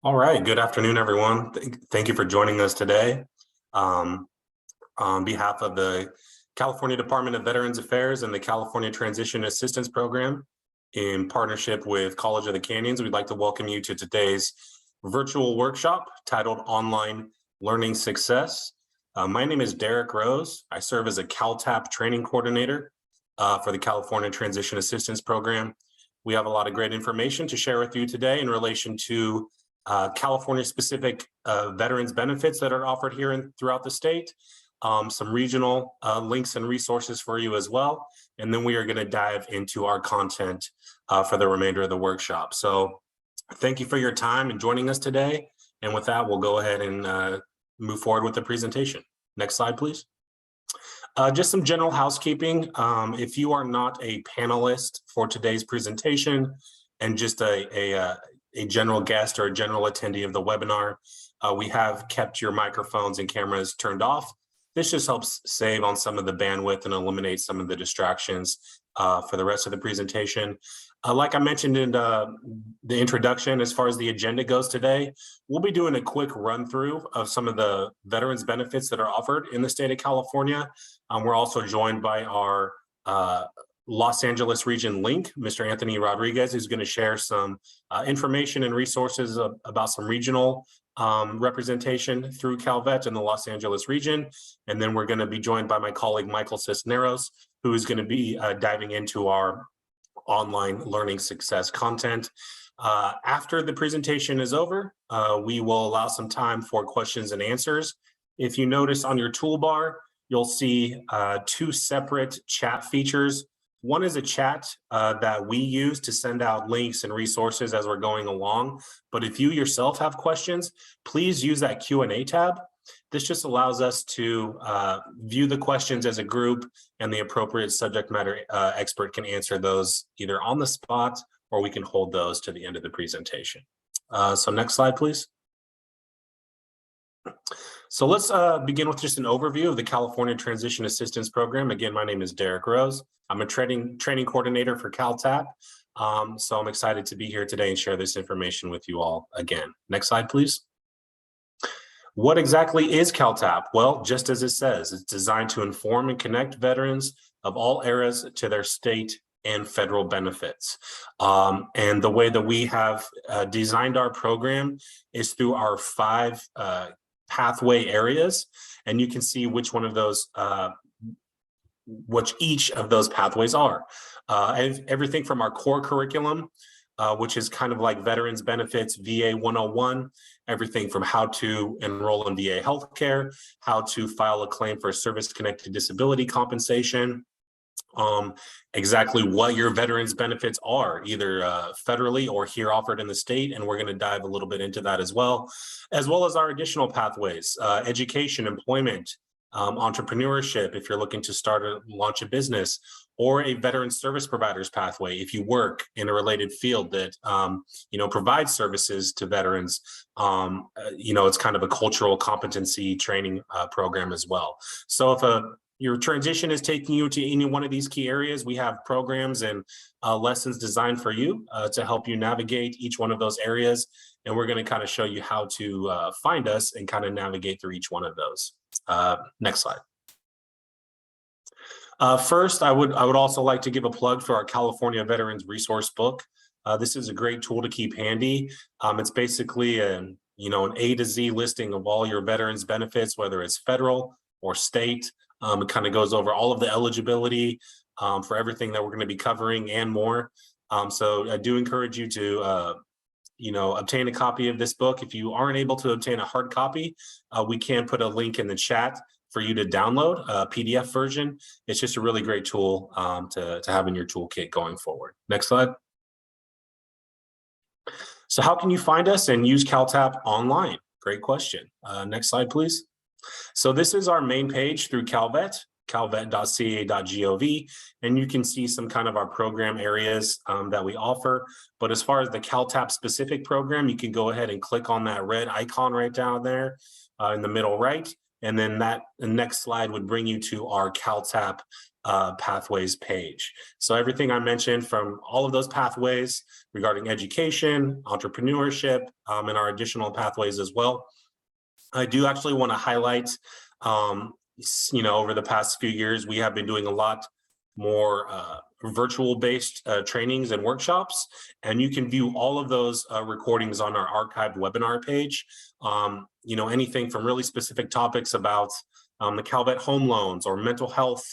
All right. Good afternoon, everyone. Thank you for joining us today. Um, on behalf of the California Department of Veterans Affairs and the California Transition Assistance Program, in partnership with College of the Canyons, we'd like to welcome you to today's virtual workshop titled Online Learning Success. My name is Derek Rose. I serve as a CalTAP training coordinator for the California Transition Assistance Program. We have a lot of great information to share with you today in relation to California-specific veterans benefits that are offered here and throughout the state, some regional links and resources for you as well, and then we are going to dive into our content for the remainder of the workshop. So thank you for your time and joining us today, and with that, we'll go ahead and move forward with the presentation. Next slide, please. Just some general housekeeping. If you are not a panelist for today's presentation and just a general guest or a general attendee of the webinar, we have kept your microphones and cameras turned off. This just helps save on some of the bandwidth and eliminate some of the distractions for the rest of the presentation. Like I mentioned in the introduction, as far as the agenda goes today, we'll be doing a quick run through of some of the veterans benefits that are offered in the state of California. We're also joined by our Los Angeles region link, Mr. Anthony Rodriguez, who's going to share some information and resources about some regional representation through Calvet in the Los Angeles region. And then we're going to be joined by my colleague, Michael Cisneros, who is going to be diving into our online learning success content. After the presentation is over, we will allow some time for questions and answers. If you notice on your toolbar, you'll see two separate chat features. One is a chat that we use to send out links and resources as we're going along. But if you yourself have questions, please use that Q&A tab. This just allows us to view the questions as a group, and the appropriate subject matter expert can answer those either on the spot, or we can hold those to the end of the presentation. So next slide, please. So let's begin with just an overview of the California Transition Assistance Program. Again, my name is Derek Rose. I'm a training coordinator for CalTAP. So I'm excited to be here today and share this information with you all again. Next slide, please. What exactly is CalTAP? Well, just as it says, it's designed to inform and connect veterans of all eras to their state and federal benefits. And the way that we have designed our program is through our 5 pathway areas, and you can see which one of those, which each of those pathways are. Everything from our core curriculum, which is kind of like veterans benefits, VA 101, everything from how to enroll in VA healthcare, how to file a claim for service-connected disability compensation, exactly what your veterans benefits are, either federally or here offered in the state, and we're going to dive a little bit into that as well as our additional pathways, education, employment, entrepreneurship, if you're looking to start or launch a business, or a veteran service providers pathway if you work in a related field that provides services to veterans. It's kind of a cultural competency training program as well. So if your transition is taking you to any one of these key areas, we have programs and lessons designed for you to help you navigate each one of those areas. And we're going to kind of show you how to find us and kind of navigate through each one of those. Next slide. First, I would also like to give a plug for our California Veterans Resource Book. This is a great tool to keep handy. It's basically an A to Z listing of all your veterans benefits, whether it's federal or state. It kind of goes over all of the eligibility for everything that we're going to be covering and more. So I do encourage you to obtain a copy of this book. If you aren't able to obtain a hard copy, we can put a link in the chat for you to download a PDF version. It's just a really great tool to have in your toolkit going forward. Next slide. So how can you find us and use CalTAP online? Great question. Next slide, please. So this is our main page through Calvet, calvet.ca.gov, and you can see some kind of our program areas that we offer. But as far as the CalTAP specific program, you can go ahead and click on that red icon right down there in the middle right, And then the next slide would bring you to our CalTAP pathways page. So everything I mentioned from all of those pathways regarding education, entrepreneurship, and our additional pathways as well. I do actually want to highlight, over the past few years, we have been doing a lot more virtual-based trainings and workshops, and you can view all of those recordings on our archived webinar page. Anything from really specific topics about the Calvet home loans or mental health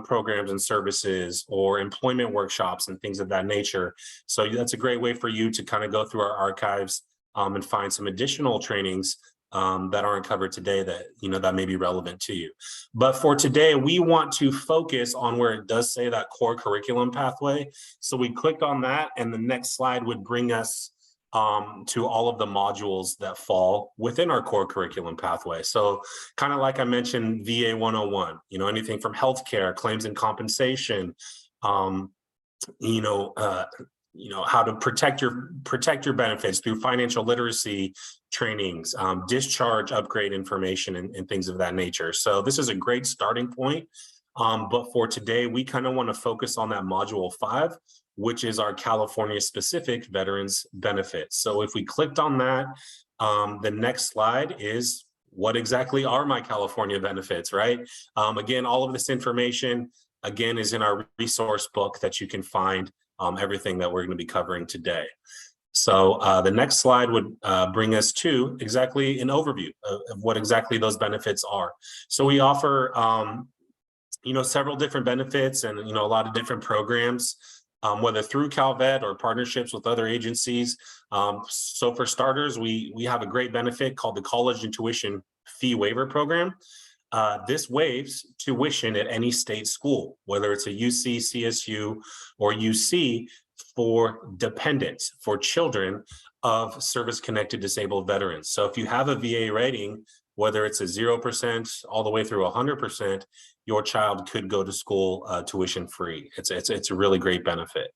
programs and services or employment workshops and things of that nature. So that's a great way for you to kind of go through our archives and find some additional trainings that aren't covered today that may be relevant to you. But for today, we want to focus on where it does say that core curriculum pathway. So we clicked on that, and the next slide would bring us to all of the modules that fall within our core curriculum pathway. So kind of like I mentioned, VA 101, anything from healthcare, claims and compensation, how to protect your benefits through financial literacy trainings, discharge upgrade information, and things of that nature. So this is a great starting point. But for today, we kind of want to focus on that module 5, which is our California specific veterans benefits. So if we clicked on that, the next slide is what exactly are my California benefits, right? Again, all of this information, again, is in our resource book that you can find everything that we're going to be covering today. So the next slide would bring us to exactly an overview of what exactly those benefits are. So we offer, several different benefits and, a lot of different programs, whether through Calvet or partnerships with other agencies. So for starters, we have a great benefit called the College and Tuition Fee Waiver Program. This waives tuition at any state school, whether it's a UC, CSU, or UC, for dependents, for children of service-connected disabled veterans. So if you have a VA rating, whether it's a 0% all the way through 100%, your child could go to school tuition-free. It's a really great benefit.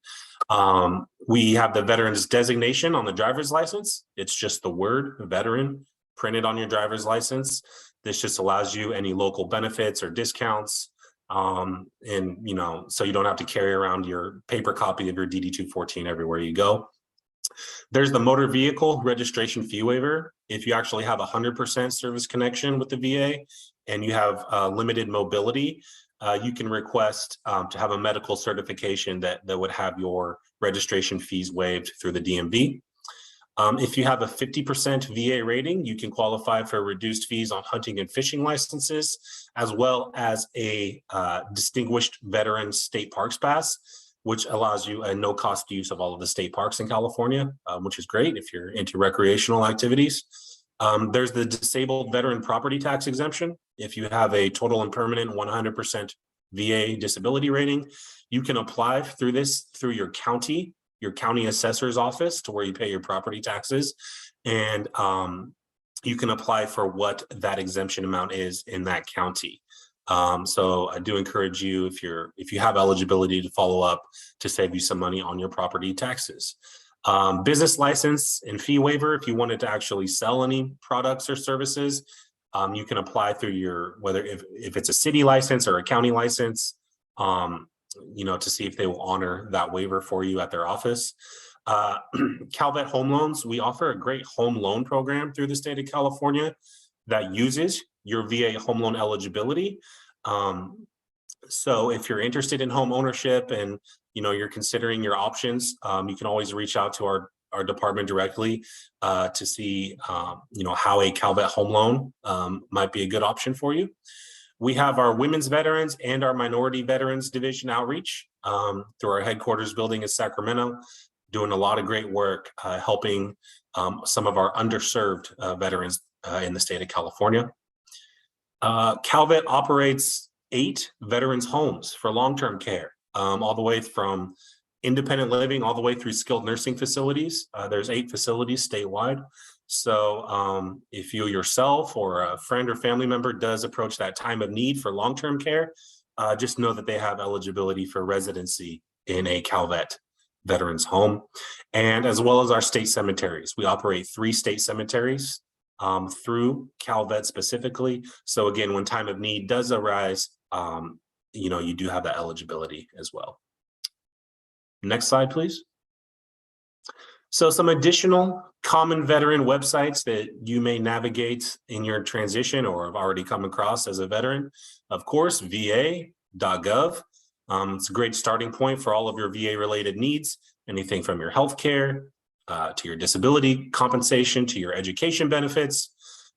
We have the veterans designation on the driver's license. It's just the word veteran printed on your driver's license. This just allows you any local benefits or discounts. So you don't have to carry around your paper copy of your DD-214 everywhere you go. There's the motor vehicle registration fee waiver. If you actually have 100% service connection with the VA and you have limited mobility, you can request to have a medical certification that would have your registration fees waived through the DMV. If you have a 50% VA rating, you can qualify for reduced fees on hunting and fishing licenses, as well as a distinguished veteran state parks pass, which allows you a no-cost use of all of the state parks in California, which is great if you're into recreational activities. There's the disabled veteran property tax exemption. If you have a total and permanent 100% VA disability rating, you can apply through your county assessor's office to where you pay your property taxes. And you can apply for what that exemption amount is in that county. So I do encourage you, if you have eligibility, to follow up to save you some money on your property taxes. Business license and fee waiver, if you wanted to actually sell any products or services, you can apply through if it's a city license or a county license, to see if they will honor that waiver for you at their office. Calvet home loans, we offer a great home loan program through the state of California that uses your VA home loan eligibility. So if you're interested in home ownership and you're considering your options, you can always reach out to our department directly to see how a Calvet home loan might be a good option for you. We have our women's veterans and our minority veterans division outreach through our headquarters building in Sacramento, doing a lot of great work helping some of our underserved veterans in the state of California. Calvet operates 8 veterans homes for long-term care, all the way from independent living all the way through skilled nursing facilities. There's 8 facilities statewide. So if you yourself or a friend or family member does approach that time of need for long-term care, just know that they have eligibility for residency in a Calvet veterans home. And as well as our state cemeteries. We operate 3 state cemeteries through CalVet specifically. So again, when time of need does arise, you do have that eligibility as well. Next slide, please. So some additional common veteran websites that you may navigate in your transition or have already come across as a veteran. Of course, va.gov. It's a great starting point for all of your VA related needs, anything from your healthcare to your disability compensation, to your education benefits,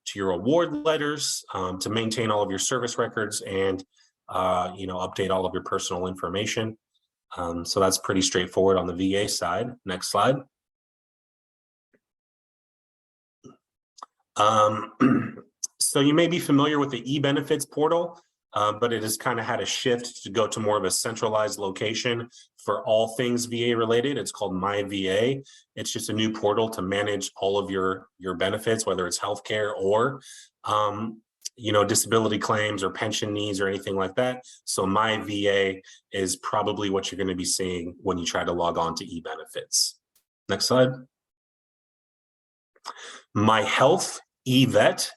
to your award letters, to maintain all of your service records and update all of your personal information. So that's pretty straightforward on the VA side. Next slide. So you may be familiar with the e-benefits portal, but it has kind of had a shift to go to more of a centralized location for all things VA related. It's called My VA. It's just a new portal to manage all of your benefits, whether it's healthcare or disability claims or pension needs or anything like that. So My VA is probably what you're going to be seeing when you try to log on to e-benefits. Next slide. My Health eVet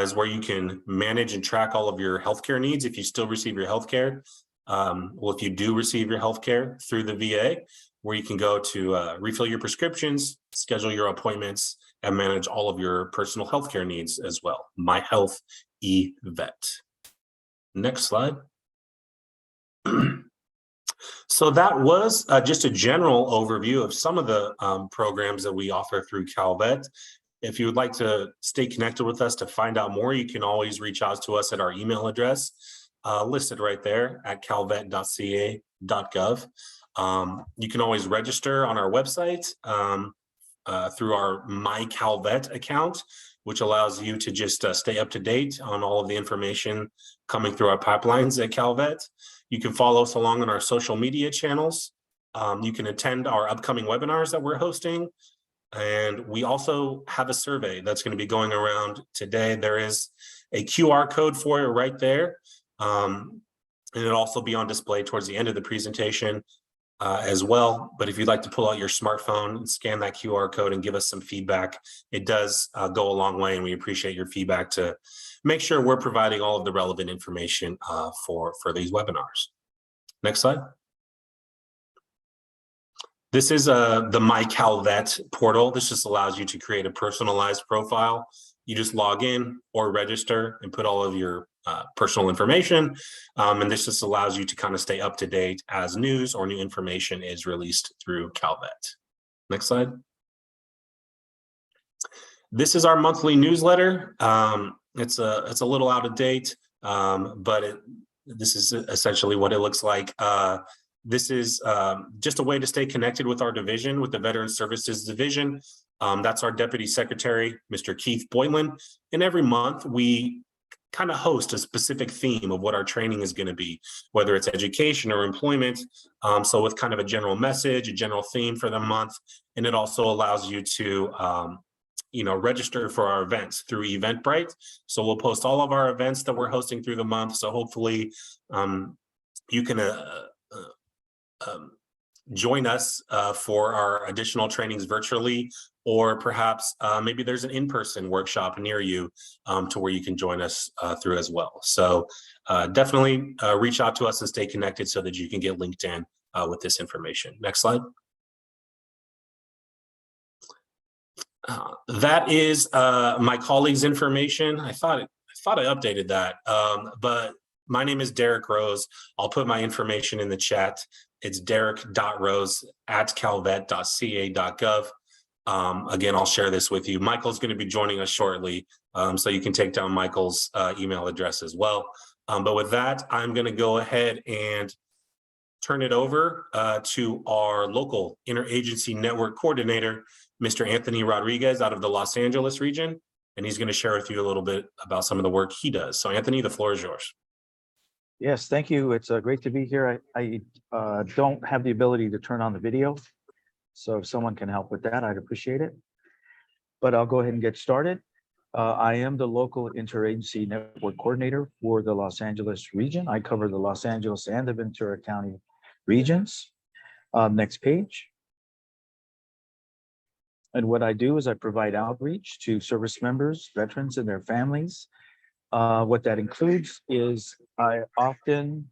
is where you can manage and track all of your healthcare needs if you still receive your healthcare. Well, if you do receive your healthcare through the VA, where you can go to refill your prescriptions, schedule your appointments, and manage all of your personal healthcare needs as well. My Health eVet. Next slide. So that was just a general overview of some of the programs that we offer through CalVet. If you would like to stay connected with us to find out more, you can always reach out to us at our email address listed right there at calvet.ca.gov. You can always register on our website through our My CalVet account, which allows you to just stay up to date on all of the information coming through our pipelines at CalVet. You can follow us along on our social media channels. You can attend our upcoming webinars that we're hosting. And we also have a survey that's going to be going around today. There is a QR code for you right there. And it'll also be on display towards the end of the presentation as well. But if you'd like to pull out your smartphone and scan that QR code and give us some feedback, it does go a long way. And we appreciate your feedback to make sure we're providing all of the relevant information for these webinars. Next slide. This is the My CalVet portal. This just allows you to create a personalized profile. You just log in or register and put all of your personal information. And this just allows you to kind of stay up to date as news or new information is released through CalVet. Next slide. This is our monthly newsletter. It's a little out of date, but this is essentially what it looks like. This is just a way to stay connected with our division, with the Veteran Services Division. That's our Deputy Secretary, Mr. Keith Boylan. And every month we kind of host a specific theme of what our training is going to be, whether it's education or employment. So with kind of a general message, a general theme for the month. And it also allows you to register for our events through Eventbrite. So we'll post all of our events that we're hosting through the month. So hopefully you can join us for our additional trainings virtually, or perhaps maybe there's an in-person workshop near you to where you can join us through as well. So definitely reach out to us and stay connected so that you can get linked in with this information. Next slide. That is my colleague's information. I thought I updated that, but my name is Derek Rose. I'll put my information in the chat. It's derek.rose@calvet.ca.gov. Again, I'll share this with you. Michael's going to be joining us shortly, so you can take down Michael's email address as well. But with that, I'm going to go ahead and turn it over to our local interagency network coordinator, Mr. Anthony Rodriguez out of the Los Angeles region, and he's going to share with you a little bit about some of the work he does. So Anthony, the floor is yours. Yes, thank you. It's great to be here. I don't have the ability to turn on the video, so if someone can help with that, I'd appreciate it. But I'll go ahead and get started. I am the local interagency network coordinator for the Los Angeles region. I cover the Los Angeles and the Ventura County regions. Next page. And what I do is I provide outreach to service members, veterans, and their families. What that includes is I often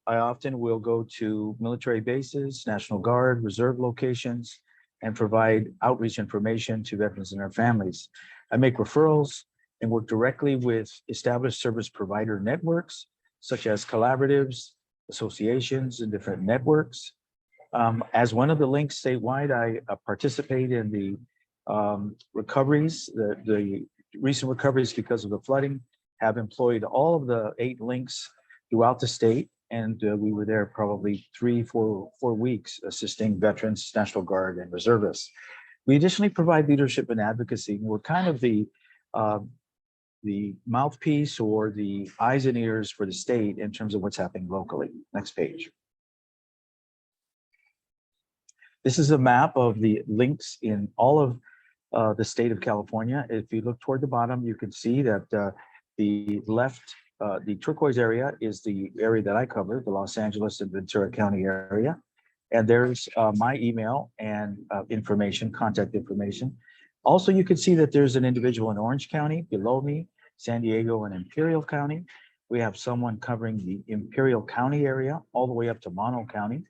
will go to military bases, National Guard, reserve locations, and provide outreach information to veterans and their families. I make referrals and work directly with established service provider networks, such as collaboratives, associations, and different networks. As one of the links statewide, I participate in the recoveries, the recent recoveries because of the flooding, have employed all of the 8 links throughout the state. And we were there probably 4 weeks assisting veterans, National Guard, and reservists. We additionally provide leadership and advocacy. We're kind of the mouthpiece or the eyes and ears for the state in terms of what's happening locally. Next page. This is a map of the links in all of the state of California. If you look toward the bottom, you can see that the left, the turquoise area is the area that I cover, the Los Angeles and Ventura County area. And there's my email and information, contact information. Also, you can see that there's an individual in Orange County below me, San Diego and Imperial County. We have someone covering the Imperial County area all the way up to Mono County,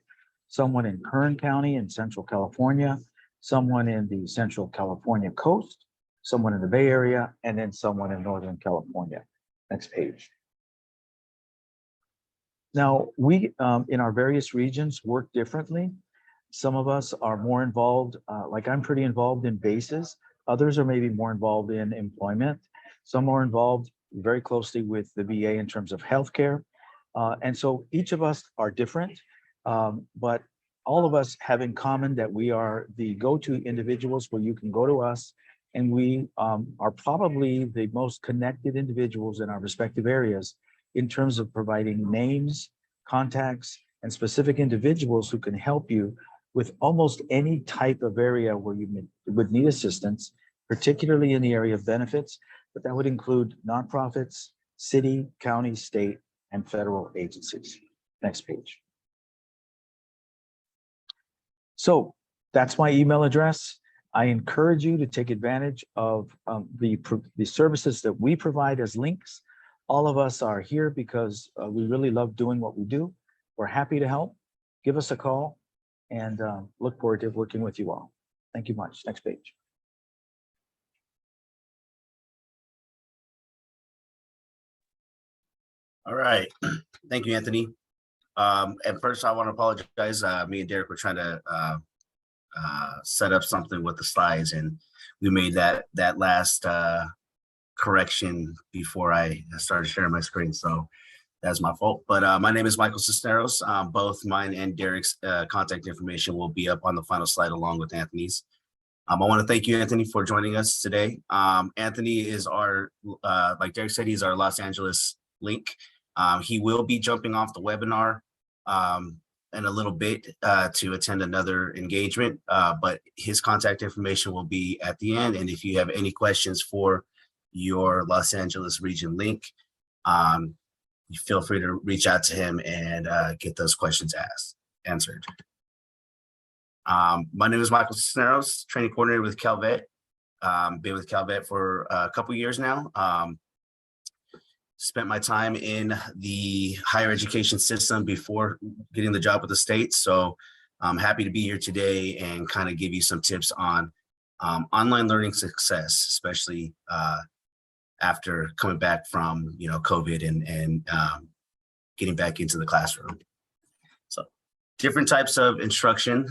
someone in Kern County in Central California, someone in the Central California coast, someone in the Bay Area, and then someone in Northern California. Next page. Now, we in our various regions work differently. Some of us are more involved, like I'm pretty involved in bases. Others are maybe more involved in employment. Some are involved very closely with the VA in terms of healthcare. And so each of us are different, but all of us have in common that we are the go-to individuals where you can go to us, and we are probably the most connected individuals in our respective areas in terms of providing names, contacts, and specific individuals who can help you with almost any type of area where you would need assistance, particularly in the area of benefits, but that would include nonprofits, city, county, state, and federal agencies. Next page. So that's my email address. I encourage you to take advantage of the services that we provide as links. All of us are here because we really love doing what we do. We're happy to help. Give us a call and look forward to working with you all. Thank you much. Next page. All right. Thank you, Anthony. At first, I want to apologize. Me and Derek were trying to set up something with the slides, and we made that last correction before I started sharing my screen. So that's my fault. But my name is Michael Cisneros. Both mine and Derek's contact information will be up on the final slide along with Anthony's. I want to thank you, Anthony, for joining us today. Anthony is our, like Derek said, he's our Los Angeles link. He will be jumping off the webinar in a little bit to attend another engagement, but his contact information will be at the end. And if you have any questions for your Los Angeles region link, you feel free to reach out to him and get those questions answered. My name is Michael Cisneros, training coordinator with Calvet. Been with Calvet for a couple years now. Spent my time in the higher education system before getting the job with the state. So I'm happy to be here today and kind of give you some tips on online learning success, especially after coming back from COVID and getting back into the classroom. So different types of instruction.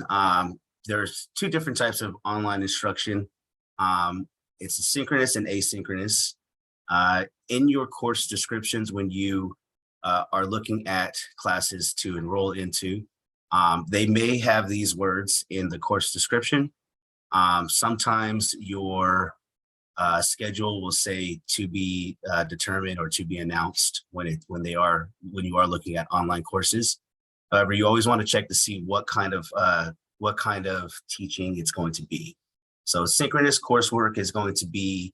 There's 2 different types of online instruction. It's synchronous and asynchronous. In your course descriptions, when you are looking at classes to enroll into, they may have these words in the course description. Sometimes your schedule will say to be determined or to be announced when you are looking at online courses. However, you always want to check to see what kind of teaching it's going to be. So synchronous coursework is going to be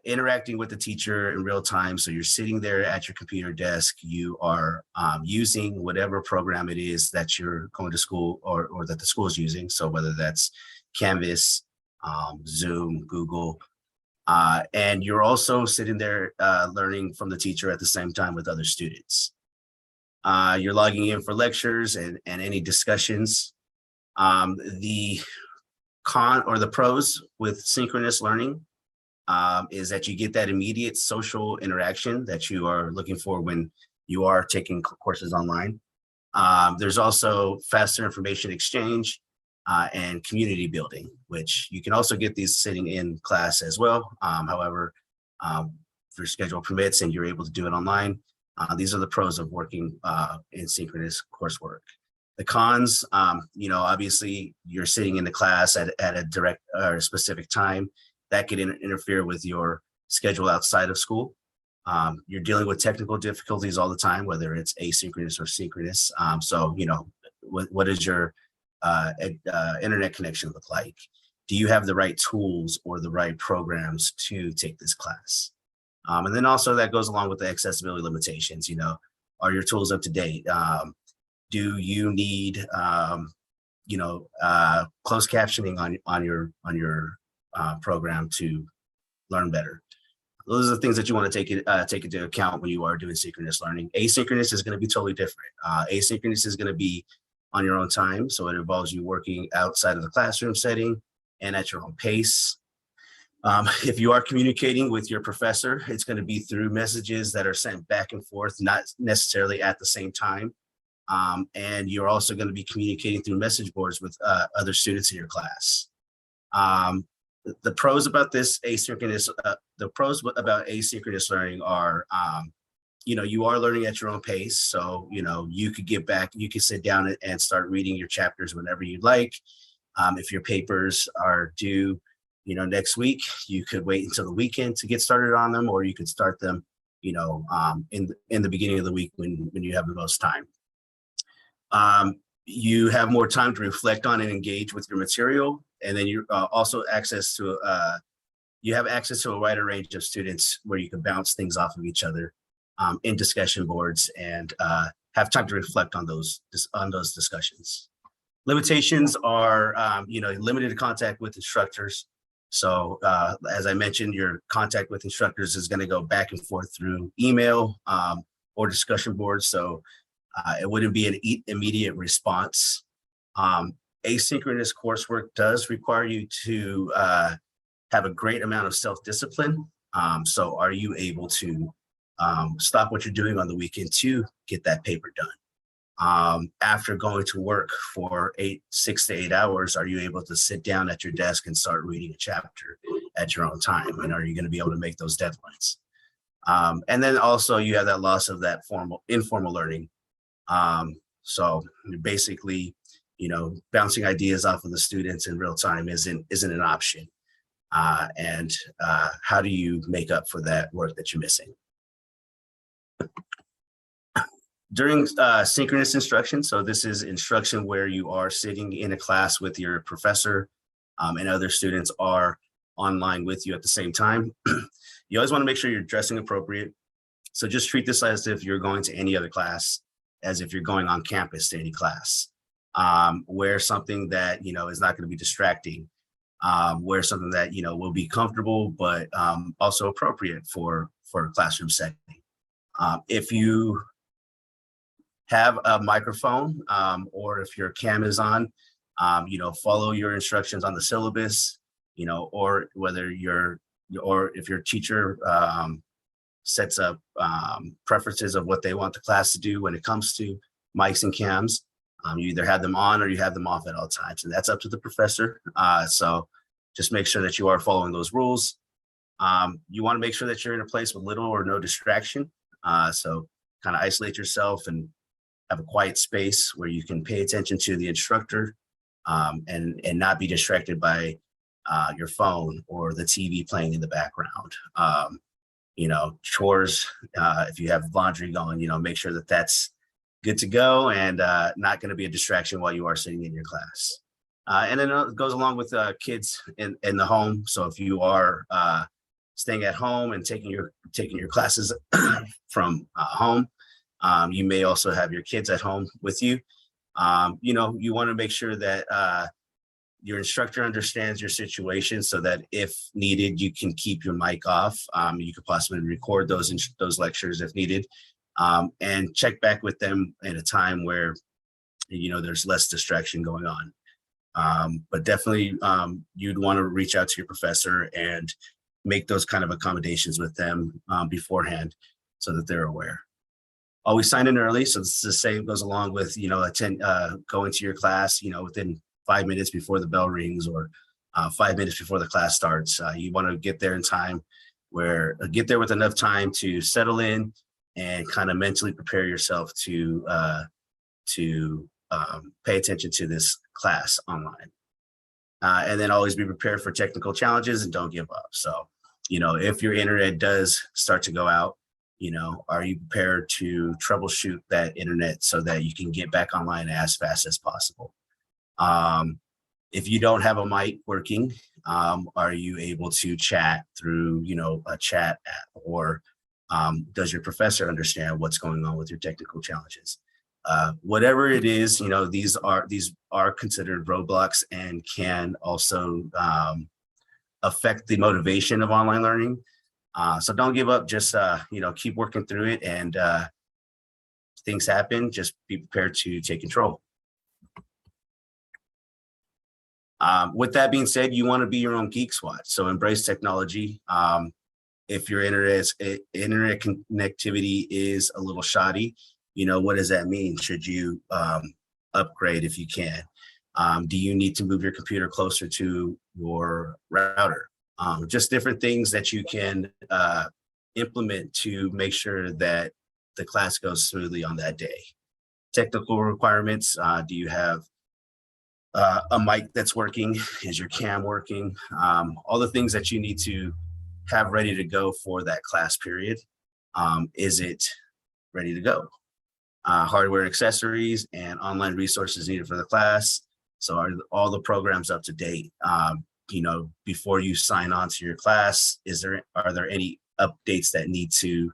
interacting with the teacher in real time. So you're sitting there at your computer desk, you are using whatever program it is that you're going to school or that the school is using. So whether that's Canvas, Zoom, Google, and you're also sitting there learning from the teacher at the same time with other students. You're logging in for lectures and any discussions. The pros with synchronous learning is that you get that immediate social interaction that you are looking for when you are taking courses online. There's also faster information exchange and community building, which you can also get these sitting in class as well. However, if your schedule permits and you're able to do it online, these are the pros of working in synchronous coursework. The cons, obviously you're sitting in the class at a direct or a specific time that could interfere with your schedule outside of school. You're dealing with technical difficulties all the time, whether it's asynchronous or synchronous. So, what does your internet connection look like? Do you have the right tools or the right programs to take this class? And then also that goes along with the accessibility limitations. Are your tools up to date? Do you need, closed captioning on your program to learn better? Those are the things that you want to take into account when you are doing synchronous learning. Asynchronous is going to be totally different. Asynchronous is going to be on your own time, so it involves you working outside of the classroom setting and at your own pace. If you are communicating with your professor, it's going to be through messages that are sent back and forth, not necessarily at the same time. And you're also going to be communicating through message boards with other students in your class. The pros about this asynchronous, learning are, you are learning at your own pace. So, you could sit down and start reading your chapters whenever you like. If your papers are due, next week, you could wait until the weekend to get started on them, or you could start them, in the beginning of the week when you have the most time. You have more time to reflect on and engage with your material. And then you also have access to a wider range of students where you can bounce things off of each other in discussion boards and have time to reflect on those discussions. Limitations are, limited contact with instructors. So as I mentioned, your contact with instructors is going to go back and forth through email or discussion boards. So it wouldn't be an immediate response. Asynchronous coursework does require you to have a great amount of self-discipline. So are you able to stop what you're doing on the weekend to get that paper done? After going to work for 6 to 8 hours, are you able to sit down at your desk and start reading a chapter at your own time? And are you going to be able to make those deadlines? And then also you have that loss of that informal learning. So basically, bouncing ideas off of the students in real time isn't an option. And how do you make up for that work that you're missing? During synchronous instruction, so this is instruction where you are sitting in a class with your professor and other students are online with you at the same time. You always want to make sure you're dressing appropriate. So just treat this as if you're going to any other class, as if you're going on campus to any class. Wear something that, is not going to be distracting. Wear something that, will be comfortable, but also appropriate for a classroom setting. If you have a microphone or if your cam is on, follow your instructions on the syllabus, or if your teacher sets up preferences of what they want the class to do when it comes to mics and cams. You either have them on or you have them off at all times, and that's up to the professor. So just make sure that you are following those rules. You want to make sure that you're in a place with little or no distraction. So kind of isolate yourself and have a quiet space where you can pay attention to the instructor and not be distracted by your phone or the TV playing in the background. Chores, if you have laundry going, make sure that that's good to go and not going to be a distraction while you are sitting in your class. And then it goes along with kids in the home. So if you are staying at home and taking your classes from home. You may also have your kids at home with you. You want to make sure that your instructor understands your situation so that if needed, you can keep your mic off. You could possibly record those lectures if needed, and check back with them at a time where there's less distraction going on. But definitely you'd want to reach out to your professor and make those kind of accommodations with them beforehand so that they're aware. Always sign in early. So it's the same goes along with, going to your class, within 5 minutes before the bell rings or 5 minutes before the class starts. You want to get there in time get there with enough time to settle in and kind of mentally prepare yourself to pay attention to this class online. And then always be prepared for technical challenges and don't give up. So, if your internet does start to go out, are you prepared to troubleshoot that internet so that you can get back online as fast as possible? If you don't have a mic working, are you able to chat through, a chat app, or does your professor understand what's going on with your technical challenges? Whatever it is, these are considered roadblocks and can also affect the motivation of online learning. So don't give up, just, keep working through it, and things happen, just be prepared to take control. With that being said, you want to be your own geek squad. So embrace technology. If your internet connectivity is a little shoddy, what does that mean? Should you upgrade if you can? Do you need to move your computer closer to your router? Just different things that you can implement to make sure that the class goes smoothly on that day. Technical requirements, do you have a mic that's working? Is your cam working? All the things that you need to have ready to go for that class period. Is it ready to go? Hardware, accessories, and online resources needed for the class. So are all the programs up to date? Before you sign on to your class, are there any updates that need to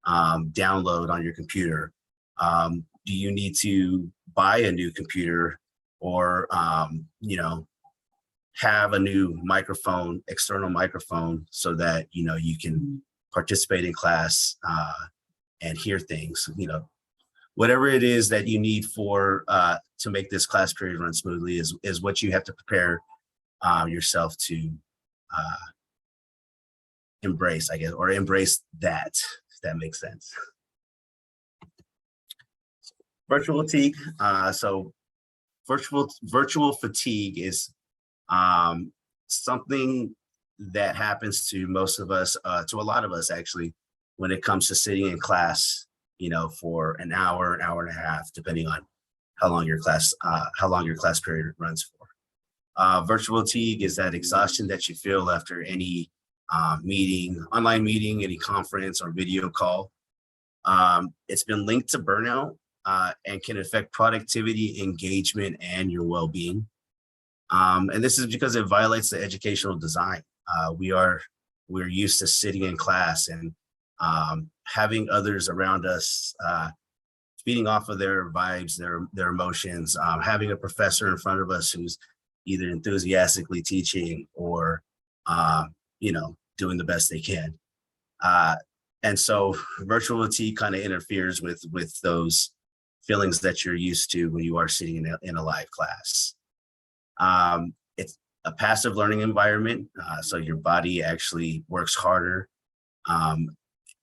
download on your computer? Do you need to buy a new computer, or have a new microphone, external microphone, so that you can participate in class and hear things? Whatever it is that you need for to make this class period run smoothly is what you have to prepare yourself to embrace, I guess, or embrace that, if that makes sense. Virtual fatigue. So virtual fatigue is something that happens to most of us, to a lot of us actually, when it comes to sitting in class, for an hour and a half, depending on how long your class period runs for. Virtual fatigue is that exhaustion that you feel after any online meeting, any conference or video call. It's been linked to burnout and can affect productivity, engagement, and your well-being. And this is because it violates the educational design. We're used to sitting in class and having others around us feeding off of their vibes, their emotions, having a professor in front of us who's either enthusiastically teaching or doing the best they can. And so virtual fatigue kind of interferes with those feelings that you're used to when you are sitting in a live class. It's a passive learning environment, so your body actually works harder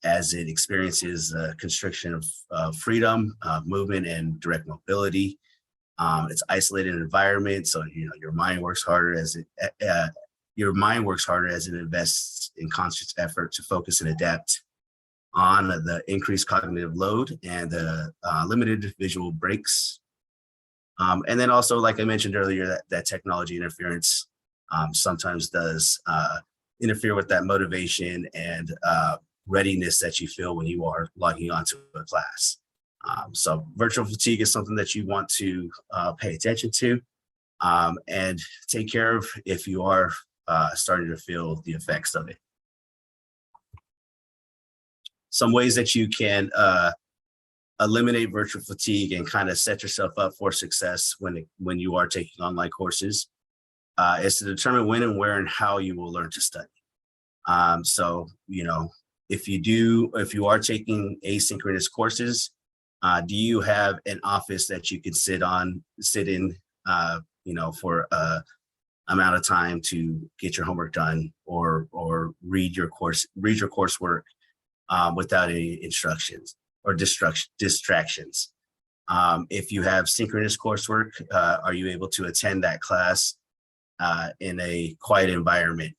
as it experiences a constriction of freedom, movement, and direct mobility. It's isolated environment, so your mind works harder as it invests in conscious effort to focus and adapt on the increased cognitive load and the limited visual breaks. And then also, like I mentioned earlier, that technology interference sometimes does interfere with that motivation and readiness that you feel when you are logging onto a class. So virtual fatigue is something that you want to pay attention to and take care of if you are starting to feel the effects of it. some ways that you can eliminate virtual fatigue and kind of set yourself up for success when you are taking online courses is to determine when and where and how you will learn to study. So, if you are taking asynchronous courses, do you have an office that you can sit in, for amount of time to get your homework done or read your coursework without any instructions or distractions? If you have synchronous coursework, are you able to attend that class in a quiet environment?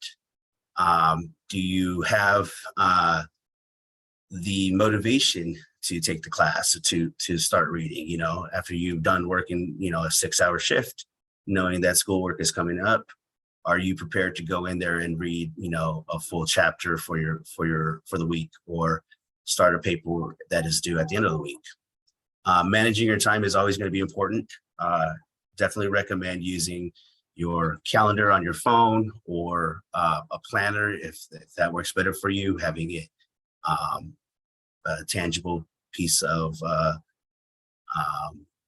Do you have the motivation to take the class, to start reading, after you've done working, a 6-hour shift, knowing that schoolwork is coming up? Are you prepared to go in there and read, a full chapter for the week, or start a paper that is due at the end of the week? Managing your time is always going to be important. Definitely recommend using your calendar on your phone or a planner if that works better for you, having it a tangible piece of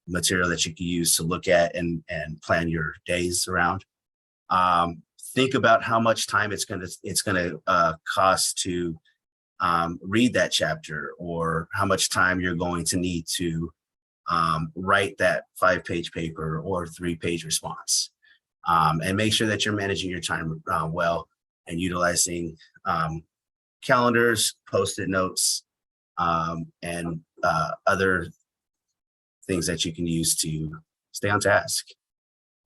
material that you can use to look at and plan your days around. Think about how much time it's gonna cost to read that chapter, or how much time you're going to need to write that 5-page paper or 3-page response. And make sure that you're managing your time well and utilizing calendars, Post-it notes, and other things that you can use to stay on task.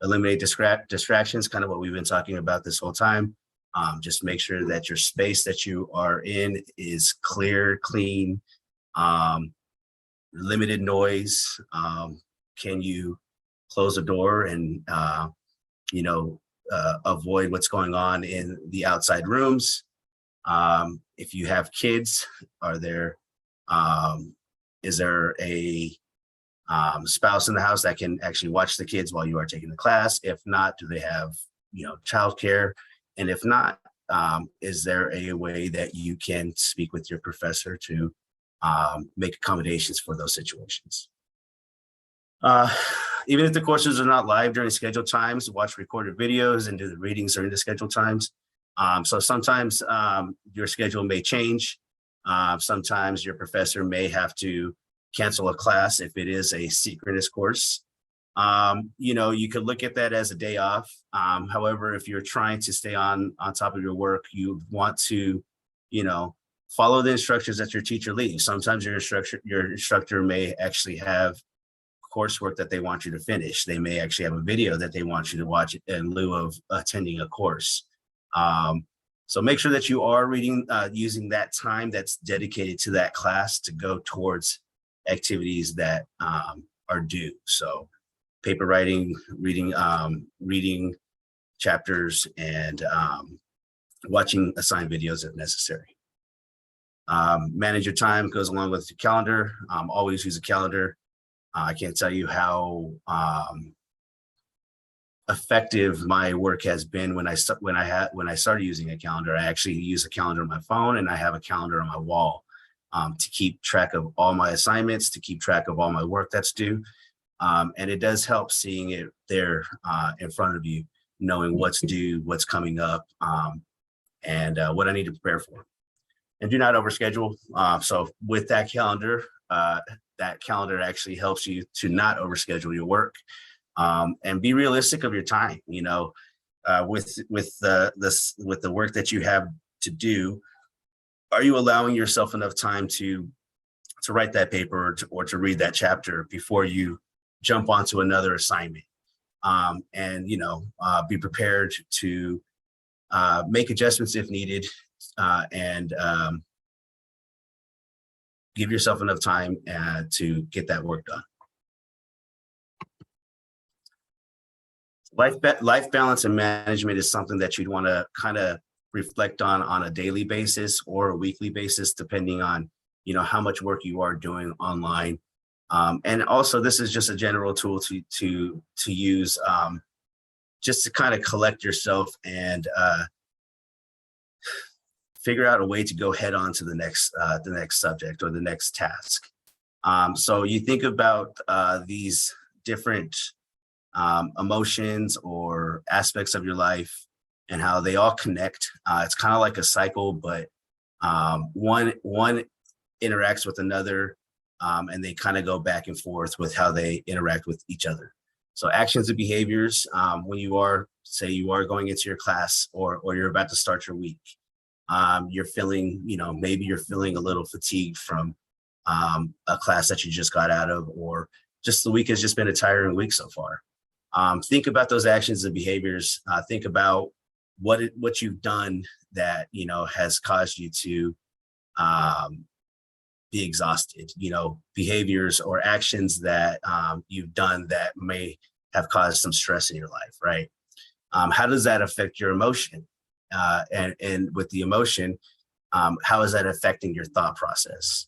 Eliminate distractions, kind of what we've been talking about this whole time. Just make sure that your space that you are in is clear, clean, limited noise. Can you close the door and avoid what's going on in the outside rooms? If you have kids, is there a spouse in the house that can actually watch the kids while you are taking the class? If not, do they have childcare? And if not, is there a way that you can speak with your professor to make accommodations for those situations? Even if the courses are not live during scheduled times, watch recorded videos and do the readings during the scheduled times. So sometimes your schedule may change. Sometimes your professor may have to cancel a class if it is a synchronous course. You could look at that as a day off. However, if you're trying to stay on top of your work, you want to, follow the instructions that your teacher leaves. Sometimes your instructor may actually have coursework that they want you to finish. They may actually have a video that they want you to watch in lieu of attending a course. So make sure that you are reading, using that time that's dedicated to that class to go towards activities that are due. So paper writing, reading chapters, and watching assigned videos if necessary. Manage your time goes along with your calendar. Always use a calendar. I can't tell you how effective my work has been when I started using a calendar. I actually use a calendar on my phone, and I have a calendar on my wall to keep track of all my assignments, to keep track of all my work that's due. And it does help seeing it there in front of you, knowing what's due, what's coming up, and what I need to prepare for. And do not overschedule. So with that calendar actually helps you to not overschedule your work, and be realistic of your time. With the work that you have to do, are you allowing yourself enough time to write that paper or to read that chapter before you jump onto another assignment? And be prepared to make adjustments if needed, and give yourself enough time to get that work done. Life balance and management is something that you'd want to kind of reflect on a daily basis or a weekly basis, depending on how much work you are doing online. And also, this is just a general tool to use, just to kind of collect yourself and figure out a way to go head on to the next subject or the next task. So you think about these different emotions or aspects of your life and how they all connect. It's kind of like a cycle, but one interacts with another, and they kind of go back and forth with how they interact with each other. So actions and behaviors, when you are going into your class or you're about to start your week, you're feeling, maybe you're feeling a little fatigued from a class that you just got out of, or just the week has just been a tiring week so far. Think about those actions and behaviors. Think about what you've done that, has caused you to be exhausted, behaviors or actions that you've done that may have caused some stress in your life, right? How does that affect your emotion? And with the emotion, how is that affecting your thought process?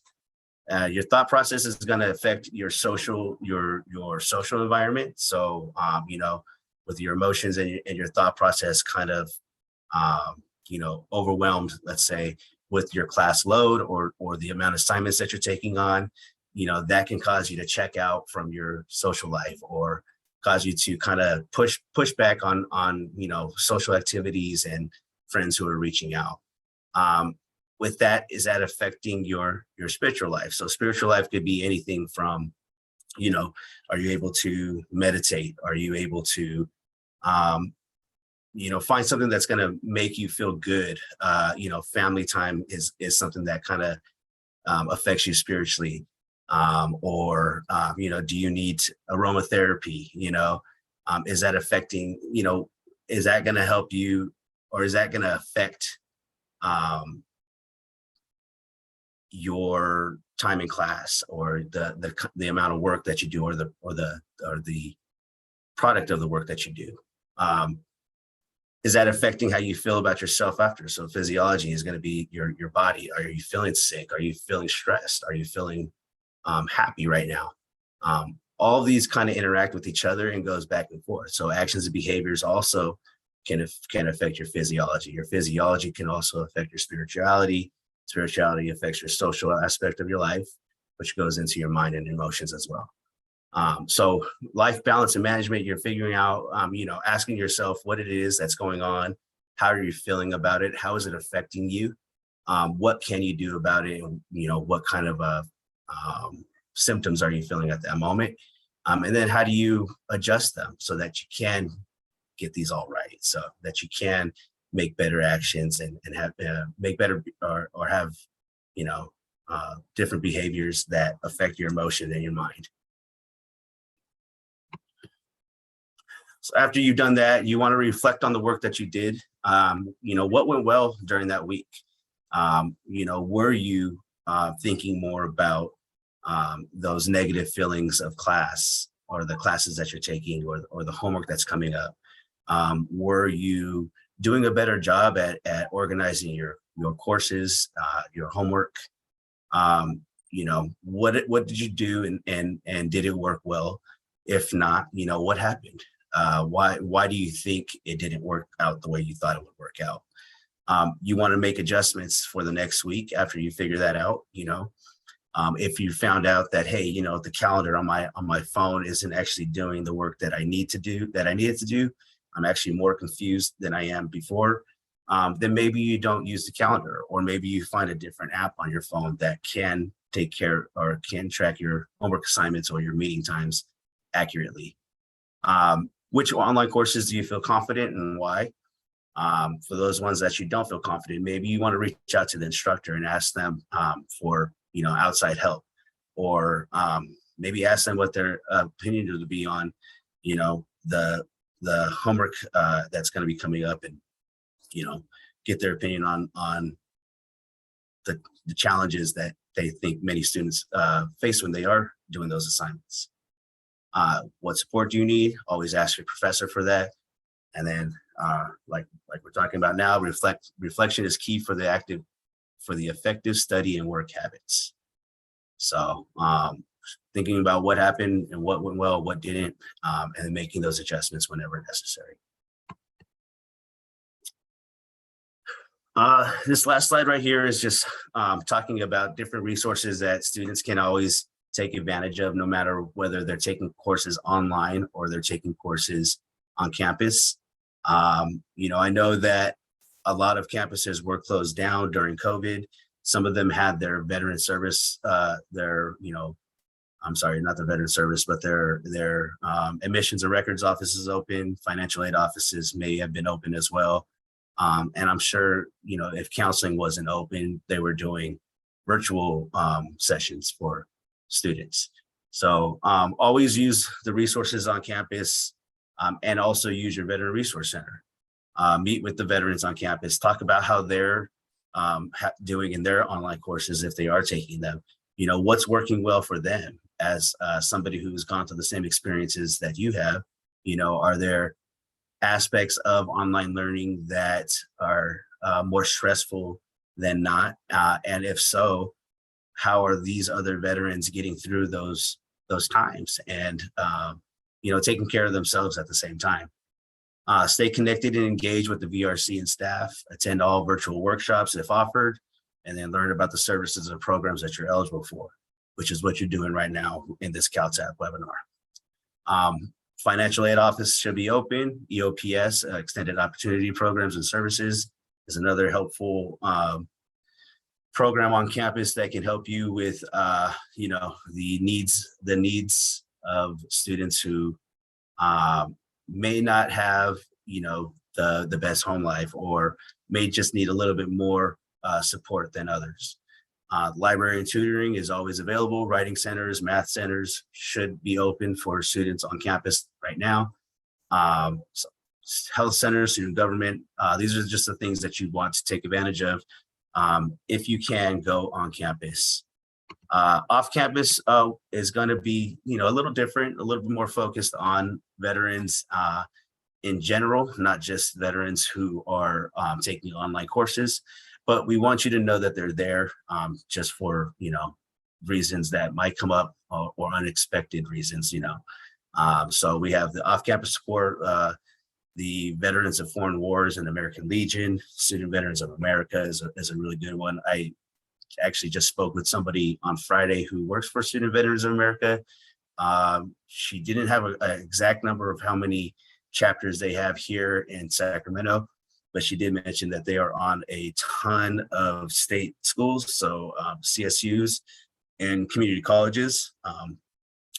Your thought process is going to affect your social environment. So, with your emotions and your thought process kind of, overwhelmed, let's say, with your class load or the amount of assignments that you're taking on, that can cause you to check out from your social life or cause you to kind of push back on social activities and friends who are reaching out. With that, is that affecting your spiritual life? So spiritual life could be anything from, are you able to meditate? Are you able to, find something that's going to make you feel good? Family time is something that kind of affects you spiritually. Or do you need aromatherapy? Is that affecting, is that going to help you, or is that going to affect your time in class, or the amount of work that you do, or the product of the work that you do? Is that affecting how you feel about yourself after? So physiology is going to be your body. Are you feeling sick? Are you feeling stressed? Are you feeling happy right now? All of these kind of interact with each other and goes back and forth. So actions and behaviors also can affect your physiology. Your physiology can also affect your spirituality. Spirituality affects your social aspect of your life, which goes into your mind and emotions as well. So life balance and management, you're figuring out, asking yourself what it is that's going on. How are you feeling about it? How is it affecting you? What can you do about it? And, what kind of symptoms are you feeling at that moment? And then how do you adjust them so that you can get these all right, so that you can make better actions and have make better or have different behaviors that affect your emotion and your mind. So after you've done that, you want to reflect on the work that you did. What went well during that week? Were you thinking more about those negative feelings of class, or the classes that you're taking, or the homework that's coming up? Were you doing a better job at organizing your courses, your homework? What did you do, and did it work well? If not, what happened? Why do you think it didn't work out the way you thought it would work out? You want to make adjustments for the next week after you figure that out. If you found out that, hey, the calendar on my phone isn't actually doing the work that I needed to do, I'm actually more confused than I am before, then maybe you don't use the calendar, or maybe you find a different app on your phone that can take care or can track your homework assignments or your meeting times accurately. Which online courses do you feel confident, and why? For those ones that you don't feel confident, maybe you want to reach out to the instructor and ask them for outside help, or maybe ask them what their opinion would be on the homework that's going to be coming up, and get their opinion on the challenges that they think many students face when they are doing those assignments. What support do you need? Always ask your professor for that. And then like we're talking about now, reflection is key for the effective study and work habits. So thinking about what happened and what went well, what didn't, and making those adjustments whenever necessary. This last slide right here is just talking about different resources that students can always take advantage of, no matter whether they're taking courses online or they're taking courses on campus. I know that a lot of campuses were closed down during COVID. Some of them had their veteran service, I'm sorry, not their veteran service, but their admissions and records offices open. Financial aid offices may have been open as well. And I'm sure, if counseling wasn't open, they were doing virtual sessions for students. So always use the resources on campus, and also use your Veteran Resource Center. Meet with the veterans on campus, talk about how they're doing in their online courses if they are taking them. What's working well for them as somebody who's gone through the same experiences that you have. Are there aspects of online learning that are more stressful than not? And if so, how are these other veterans getting through those times and taking care of themselves at the same time? Stay connected and engage with the VRC and staff, attend all virtual workshops if offered, and then learn about the services and programs that you're eligible for, which is what you're doing right now in this CalTAP webinar. Financial aid office should be open. EOPS, Extended Opportunity Programs and Services, is another helpful program on campus that can help you with the needs of students who may not have the best home life, or may just need a little bit more support than others. Library and tutoring is always available. Writing centers, math centers should be open for students on campus right now. So health centers, student government, these are just the things that you want to take advantage of if you can go on campus. Off campus is going to be a little different, a little bit more focused on veterans in general, not just veterans who are taking online courses. But we want you to know that they're there just for, reasons that might come up, or unexpected reasons, So we have the off-campus support, the Veterans of Foreign Wars and American Legion, Student Veterans of America is a really good one. I actually just spoke with somebody on Friday who works for Student Veterans of America. She didn't have an exact number of how many chapters they have here in Sacramento, but she did mention that they are on a ton of state schools, so CSUs and community colleges. I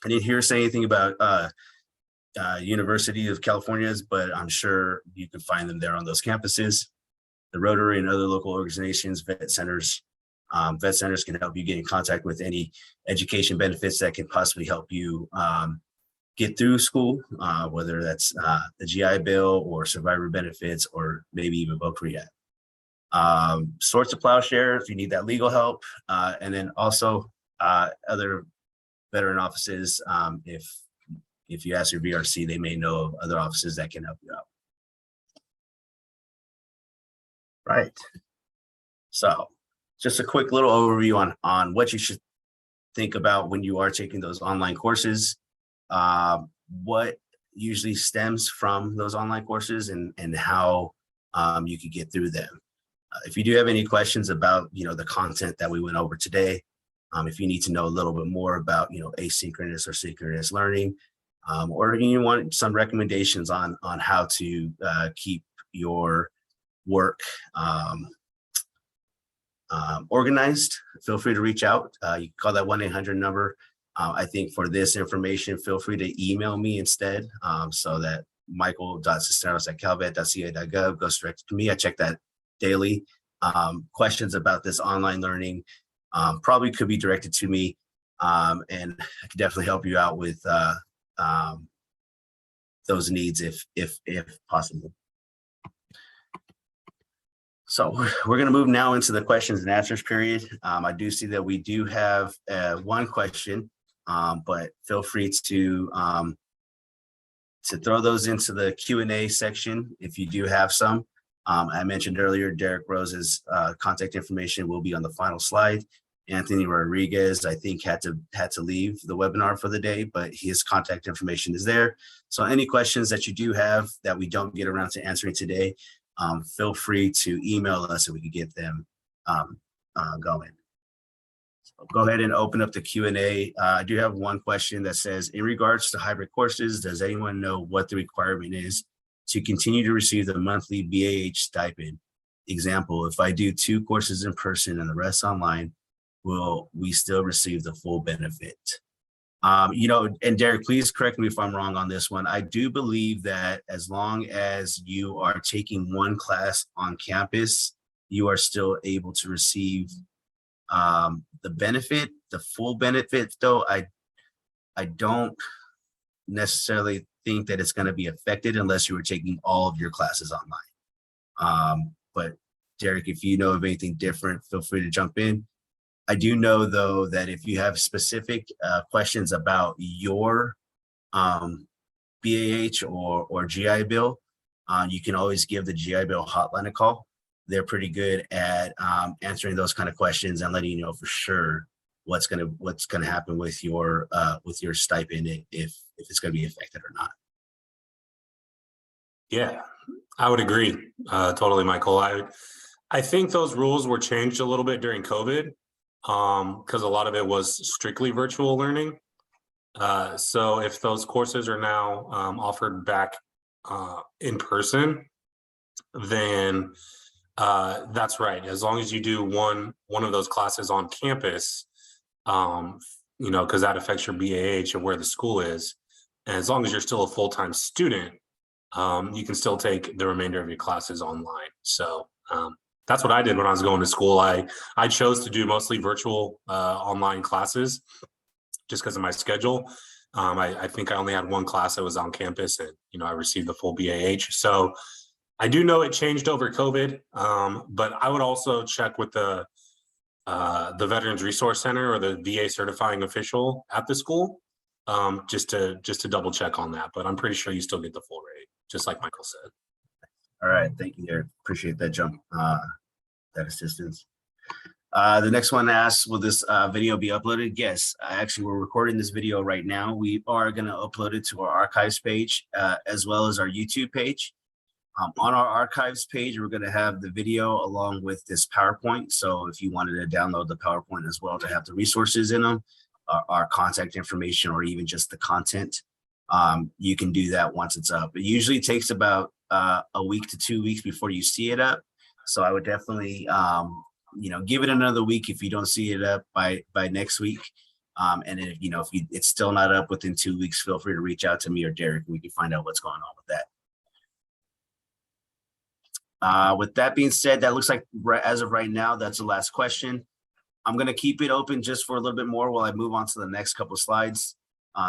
didn't hear her say anything about University of California's, but I'm sure you can find them there on those campuses. The Rotary and other local organizations, vet centers can help you get in contact with any education benefits that can possibly help you get through school, whether that's the GI Bill or survivor benefits, or maybe even voc rehab. Swords to Plowshare if you need that legal help, and then also other veteran offices. If you ask your VRC, they may know of other offices that can help you out. Right. So just a quick little overview on what you should think about when you are taking those online courses. What usually stems from those online courses, and how you could get through them. If you do have any questions about the content that we went over today, if you need to know a little bit more about asynchronous or synchronous learning, or you want some recommendations on how to keep your work organized, feel free to reach out. You can call that 1-800 number. I think for this information, feel free to email me instead, so that michael.cisneros@calvet.ca.gov goes direct to me. I check that daily. Questions about this online learning probably could be directed to me, and I can definitely help you out with those needs if possible. So we're going to move now into the questions and answers period. I do see that we do have one question, but feel free to throw those into the Q&A section if you do have some. I mentioned earlier, Derek Rose's contact information will be on the final slide. Anthony Rodriguez, I think, had to leave the webinar for the day, but his contact information is there. So any questions that you do have that we don't get around to answering today, feel free to email us so we can get them going. So go ahead and open up the Q&A. I do have one question that says, in regards to hybrid courses, does anyone know what the requirement is to continue to receive the monthly BAH stipend? Example, if I do 2 courses in person and the rest online, will we still receive the full benefit? And Derek, please correct me if I'm wrong on this one. I do believe that as long as you are taking 1 class on campus, you are still able to receive the benefit. The full benefit, though, I don't necessarily think that it's going to be affected unless you were taking all of your classes online. But Derek, if you know of anything different, feel free to jump in. I do know, though, that if you have specific questions about your BAH or GI Bill, you can always give the GI Bill hotline a call. They're pretty good at answering those kind of questions and letting you know for sure what's gonna happen with your stipend, if it's gonna be affected or not. Yeah, I would agree totally, Michael. I think those rules were changed a little bit during COVID. Because a lot of it was strictly virtual learning. So if those courses are now offered back in person, then that's right. As long as you do one of those classes on campus, because that affects your BAH or where the school is. And as long as you're still a full-time student, you can still take the remainder of your classes online. So that's what I did when I was going to school. I chose to do mostly virtual online classes just because of my schedule. I think I only had 1 class that was on campus, and I received the full BAH. So I do know it changed over COVID, but I would also check with the Veterans Resource Center or the VA certifying official at the school, just to double check on that. But I'm pretty sure you still get the full rate, just like Michael said. All right, thank you, Derek. Appreciate that that assistance. The next one asks, will this video be uploaded? Yes, actually, we're recording this video right now. We are going to upload it to our archives page as well as our YouTube page. On our archives page, we're going to have the video along with this PowerPoint. So if you wanted to download the PowerPoint as well to have the resources in them, our contact information, or even just the content, you can do that once it's up. It usually takes about a week to 2 weeks before you see it up. So I would definitely, give it another week if you don't see it up by next week. And if it's still not up within 2 weeks, feel free to reach out to me or Derek, and we can find out what's going on with that. With that being said, that looks like as of right now, that's the last question. I'm going to keep it open just for a little bit more while I move on to the next couple of slides.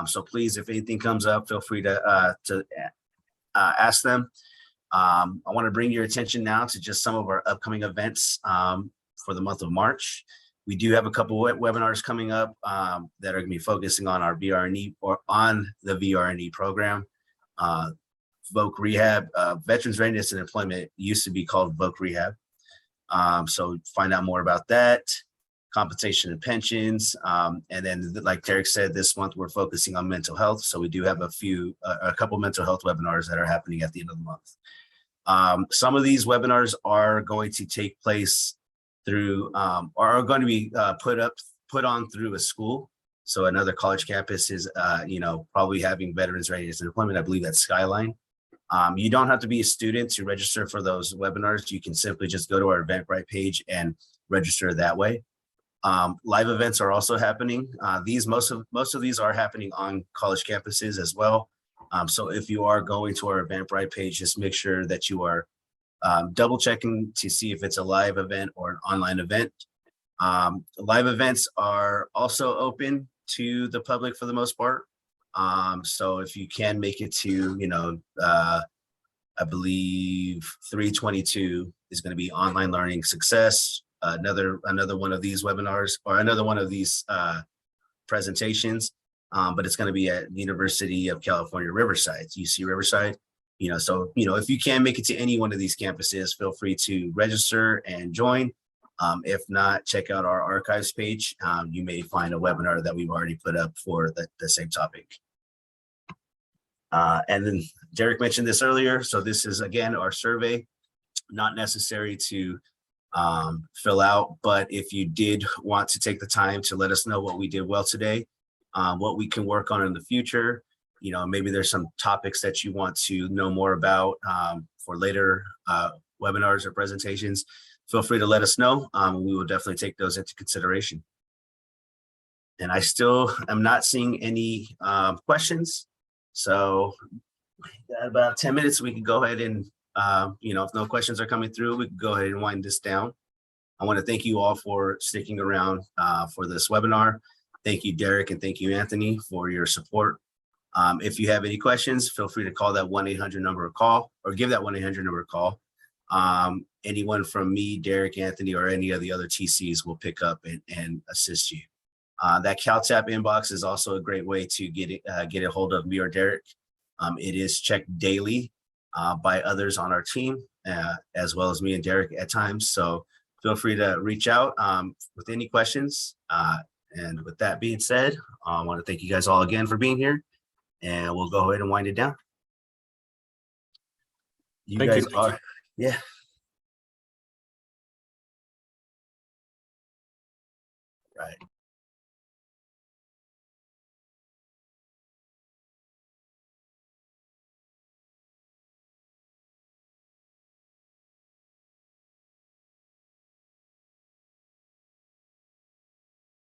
So please, if anything comes up, feel free to ask them. I want to bring your attention now to just some of our upcoming events for the month of March. We do have a couple of webinars coming up that are going to be focusing on our VRNE or on the VRNE program. VOC Rehab, Veterans Readiness and Employment used to be called VOC Rehab. So find out more about that. Compensation and pensions. And then, like Derek said, this month we're focusing on mental health. So we do have a couple mental health webinars that are happening at the end of the month. Some of these webinars are going to take place through, or are going to be put on through a school. So another college campus is, probably having Veterans Readiness and Employment. I believe that's Skyline. You don't have to be a student to register for those webinars. You can simply just go to our Eventbrite page and register that way. Live events are also happening. Most of these are happening on college campuses as well. So if you are going to our Eventbrite page, just make sure that you are double checking to see if it's a live event or an online event. Live events are also open to the public for the most part. So if you can make it to, I believe 322 is going to be online learning success. Another one of these webinars or another one of these presentations, but it's going to be at University of California, Riverside, UC Riverside. So if you can make it to any one of these campuses, feel free to register and join. If not, check out our archives page. You may find a webinar that we've already put up for the same topic. And then Derek mentioned this earlier. So this is, again, our survey. not necessary to fill out, but if you did want to take the time to let us know what we did well today, what we can work on in the future, maybe there's some topics that you want to know more about for later webinars or presentations, feel free to let us know. We will definitely take those into consideration. And I still am not seeing any questions. So about 10 minutes, we can go ahead and, if no questions are coming through, we can go ahead and wind this down. I want to thank you all for sticking around for this webinar. Thank you, Derek, and thank you, Anthony, for your support. If you have any questions, feel free to call that 1-800 number a call, or give that 1-800 number a call. Anyone from me, Derek, Anthony, or any of the other TCs will pick up and assist you. That CalTAP inbox is also a great way to get a hold of me or Derek. It is checked daily by others on our team, as well as me and Derek at times. So feel free to reach out with any questions. And with that being said, I want to thank you guys all again for being here, and we'll go ahead and wind it down. You Thank guys you. are, yeah. Right.